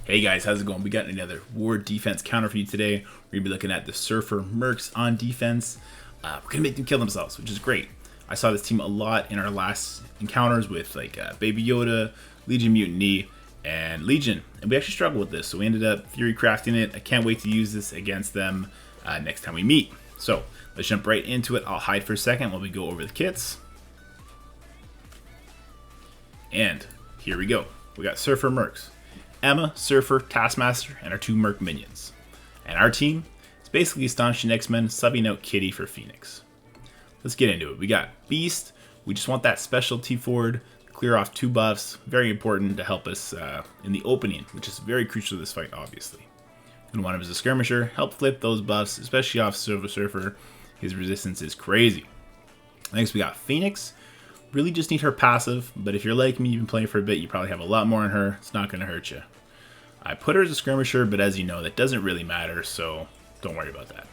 Hey guys, how's it going? We got another war defense counter for you today. We're going to be looking at the Surfer Mercs on defense. We're going to make them kill themselves, which is great. I saw this team a lot in our last encounters with like Baby Yoda, Legion Mutiny, and Legion. And we actually struggled with this, so we ended up theory crafting it. I can't wait to use this against them next time we meet. So let's jump right into it. I'll hide for a second while we go over the kits. And here we go. We got Surfer Mercs. Emma, Surfer, Taskmaster, and our two Merc minions. And our team is basically Astonishing X-Men subbing out Kitty for Phoenix. Let's get into it. We got Beast. We just want that specialty forward, clear off 2 buffs. Very important to help us in the opening, which is very crucial to this fight, obviously. And want him as a skirmisher, help flip those buffs, especially off Silver Surfer. His resistance is crazy. Next, we got Phoenix. Really just need her passive, but if you're like me, you've been playing for a bit, you probably have a lot more on her. It's not going to hurt you. I put her as a skirmisher, but as you know, that doesn't really matter, so don't worry about that.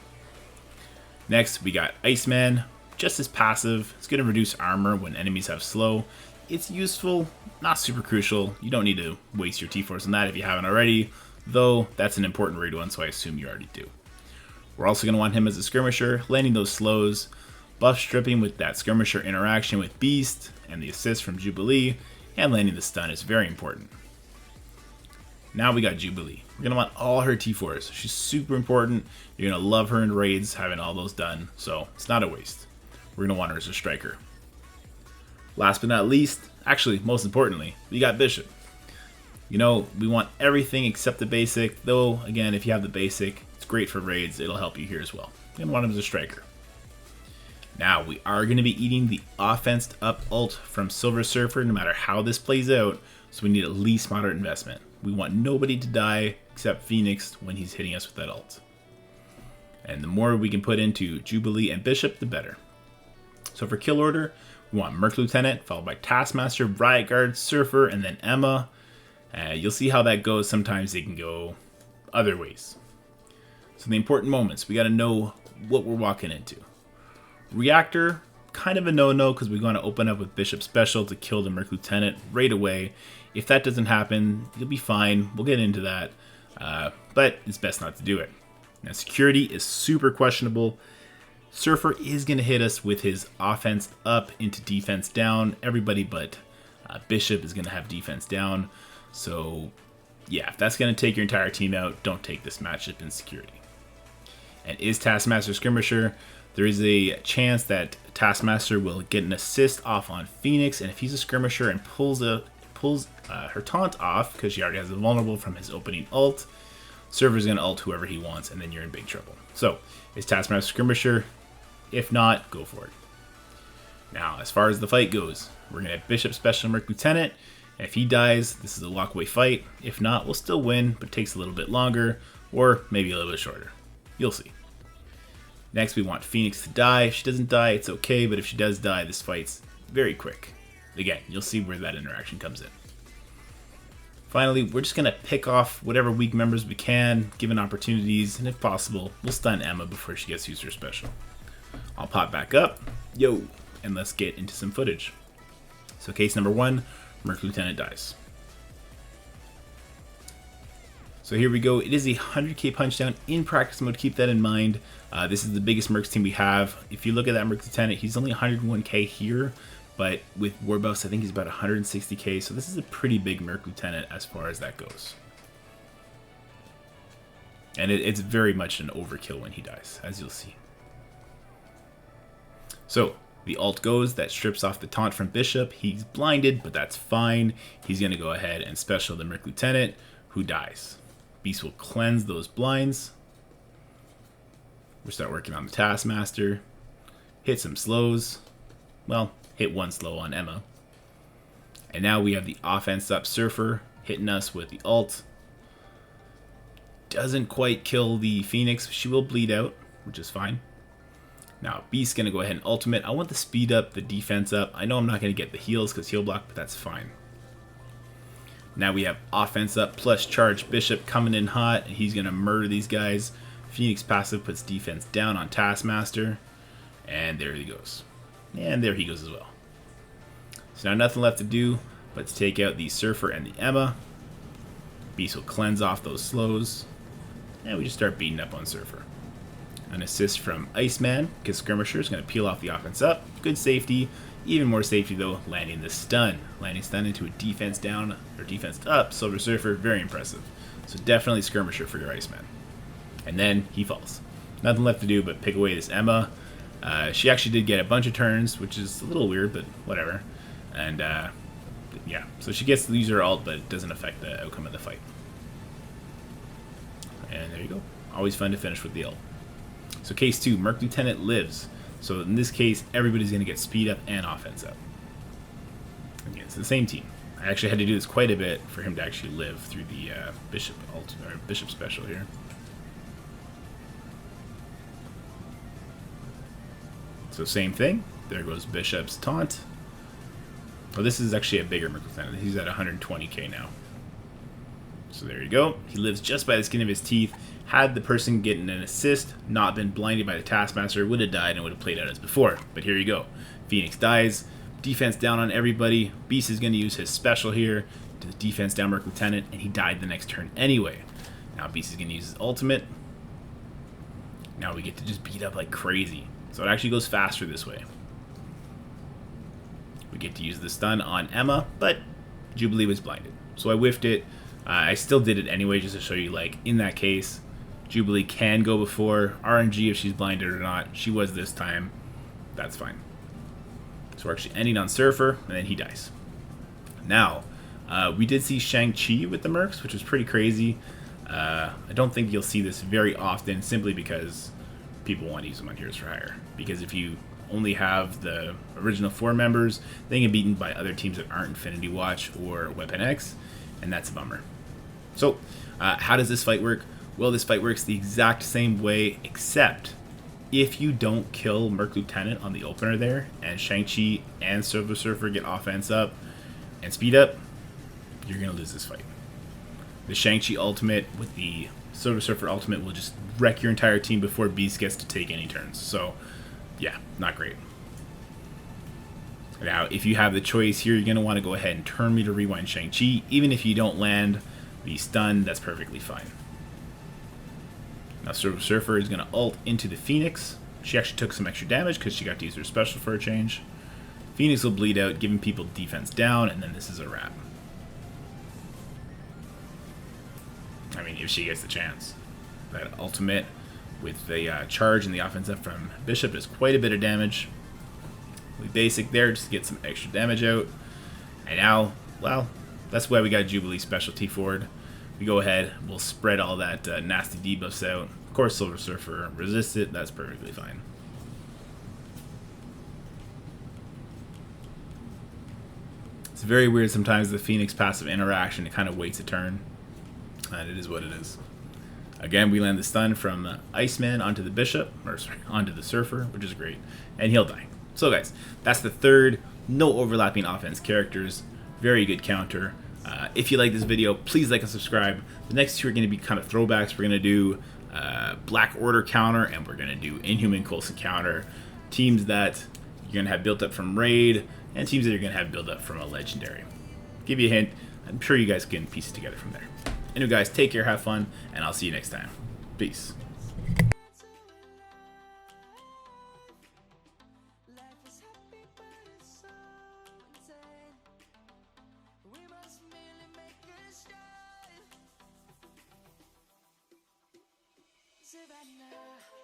Next, we got Iceman. Just as passive. It's going to reduce armor when enemies have slow. It's useful, not super crucial. You don't need to waste your T-Force on that if you haven't already, though that's an important raid one, so I assume you already do. We're also going to want him as a skirmisher, landing those slows. Buff stripping with that skirmisher interaction with Beast and the assist from Jubilee, and landing the stun is very important. Now we got Jubilee. We're going to want all her T4s. She's super important. You're going to love her in raids, having all those done, so it's not a waste. We're going to want her as a striker. Last but not least, actually most importantly, we got Bishop. You know, we want everything except the basic, though again, if you have the basic, it's great for raids. It'll help you here as well. You're going to want him as a striker. Now, we are going to be eating the offensed up ult from Silver Surfer no matter how this plays out, so we need at least moderate investment. We want nobody to die except Phoenix when he's hitting us with that ult. And the more we can put into Jubilee and Bishop, the better. So for kill order, we want Merc Lieutenant, followed by Taskmaster, Riot Guard, Surfer, and then Emma. You'll see how that goes. Sometimes it can go other ways. So the important moments, we got to know what we're walking into. Reactor, kind of a no-no because we're going to open up with Bishop Special to kill the Merc Lieutenant right away. If that doesn't happen, you'll be fine. We'll get into that, but it's best not to do it. Now, security is super questionable. Surfer is going to hit us with his offense up into defense down. Everybody but Bishop is going to have defense down. So, yeah, if that's going to take your entire team out, don't take this matchup in security. And is Taskmaster Skirmisher? There is a chance that Taskmaster will get an assist off on Phoenix, and if he's a skirmisher and pulls her taunt off, because she already has a vulnerable from his opening ult, Surfer's going to ult whoever he wants, and then you're in big trouble. So, is Taskmaster Skirmisher? If not, go for it. Now, as far as the fight goes, we're going to have Bishop Special Merc Lieutenant, and if he dies, this is a walkaway fight. If not, we'll still win, but it takes a little bit longer, or maybe a little bit shorter. You'll see. Next, we want Phoenix to die. If she doesn't die, it's okay, but if she does die, this fight's very quick. Again, you'll see where that interaction comes in. Finally, we're just going to pick off whatever weak members we can, given opportunities, and if possible, we'll stun Emma before she gets to use her special. I'll pop back up, and let's get into some footage. So case number 1, Merc Lieutenant dies. So here we go. It is a 100k punchdown in practice mode. Keep that in mind. This is the biggest Mercs team we have. If you look at that Merc Lieutenant, he's only 101k here, but with war buffs, I think he's about 160k. So this is a pretty big Merc Lieutenant as far as that goes. And it's very much an overkill when he dies, as you'll see. So the ult goes, that strips off the taunt from Bishop. He's blinded, but that's fine. He's going to go ahead and special the Merc Lieutenant, who dies. Beast will cleanse those blinds. We'll start working on the Taskmaster. Hit some slows. Well, hit one slow on Emma. And now we have the offense up Surfer hitting us with the ult. Doesn't quite kill the Phoenix. She will bleed out, which is fine. Now, Beast's going to go ahead and ultimate. I want the speed up, the defense up. I know I'm not going to get the heals because heal block, but that's fine. Now we have offense up plus charge Bishop coming in hot, and he's going to murder these guys. Phoenix passive puts defense down on Taskmaster, and there he goes. And there he goes as well. So now nothing left to do but to take out the Surfer and the Emma. Beast will cleanse off those slows. And we just start beating up on Surfer. An assist from Iceman, because Skirmisher is going to peel off the offense up. Good safety. Even more safety, though, landing the stun. Landing stun into a defense down, or defense up, Silver Surfer. Very impressive. So definitely Skirmisher for your Iceman. And then he falls. Nothing left to do but pick away this Emma. She actually did get a bunch of turns, which is a little weird, but whatever. And, yeah. So she gets to use her ult, but it doesn't affect the outcome of the fight. And there you go. Always fun to finish with the ult. So case 2, Merc Lieutenant lives. So in this case, everybody's going to get speed up and offense up. Again, it's the same team. I actually had to do this quite a bit for him to actually live through the Bishop ult, or Bishop special here. So same thing. There goes Bishop's taunt. Well, this is actually a bigger Merc Lieutenant. He's at 120k now. So there you go. He lives just by the skin of his teeth. Had the person getting an assist not been blinded by the Taskmaster, would have died and would have played out as before. But here you go. Phoenix dies. Defense down on everybody. Beast is going to use his special here to the defense down Merc Lieutenant, and he died the next turn anyway. Now Beast is going to use his ultimate. Now we get to just beat up like crazy. So it actually goes faster this way. We get to use the stun on Emma, but Jubilee was blinded. So I whiffed it. I still did it anyway just to show you, like, in that case, Jubilee can go before RNG if she's blinded or not. She was this time. That's fine. So we're actually ending on Surfer, and then he dies. Now, we did see ShangChi with the Mercs, which was pretty crazy. I don't think you'll see this very often, simply because people want to use them on Heroes for Hire. Because if you only have the original 4 members, they get beaten by other teams that aren't Infinity Watch or Weapon X, and that's a bummer. So, how does this fight work? Well, this fight works the exact same way, except if you don't kill Merc Lieutenant on the opener there, and ShangChi and Silver Surfer get offense up and speed up, you're going to lose this fight. The ShangChi ultimate with the Silver Surfer ultimate will just wreck your entire team before Beast gets to take any turns. So, yeah, not great. Now, if you have the choice here, you're going to want to go ahead and turn me to rewind ShangChi. Even if you don't land the stun, that's perfectly fine. Now, Silver Surfer is going to ult into the Phoenix. She actually took some extra damage because she got to use her special for a change. Phoenix will bleed out, giving people defense down, and then this is a wrap. I mean, if she gets the chance. That ultimate with the charge and the offense up from Bishop is quite a bit of damage. We basic there just to get some extra damage out. And now, well, that's why we got Jubilee specialty forward. We go ahead, we'll spread all that nasty debuffs out. Of course, Silver Surfer resists it, that's perfectly fine. It's very weird sometimes the Phoenix passive interaction, it kind of waits a turn. And it is what it is. Again, we land the stun from Iceman onto the Bishop, or sorry, onto the Surfer, which is great. And he'll die. So guys, that's the third no overlapping offense characters. Very good counter. If you like this video, please like and subscribe. The next 2 are going to be kind of throwbacks. We're going to do Black Order counter, and we're going to do Inhuman Coulson counter. Teams that you're going to have built up from Raid, and teams that you're going to have built up from a Legendary. Give you a hint. I'm sure you guys can piece it together from there. Anyway guys, take care, have fun, and I'll see you next time. Peace. Savannah.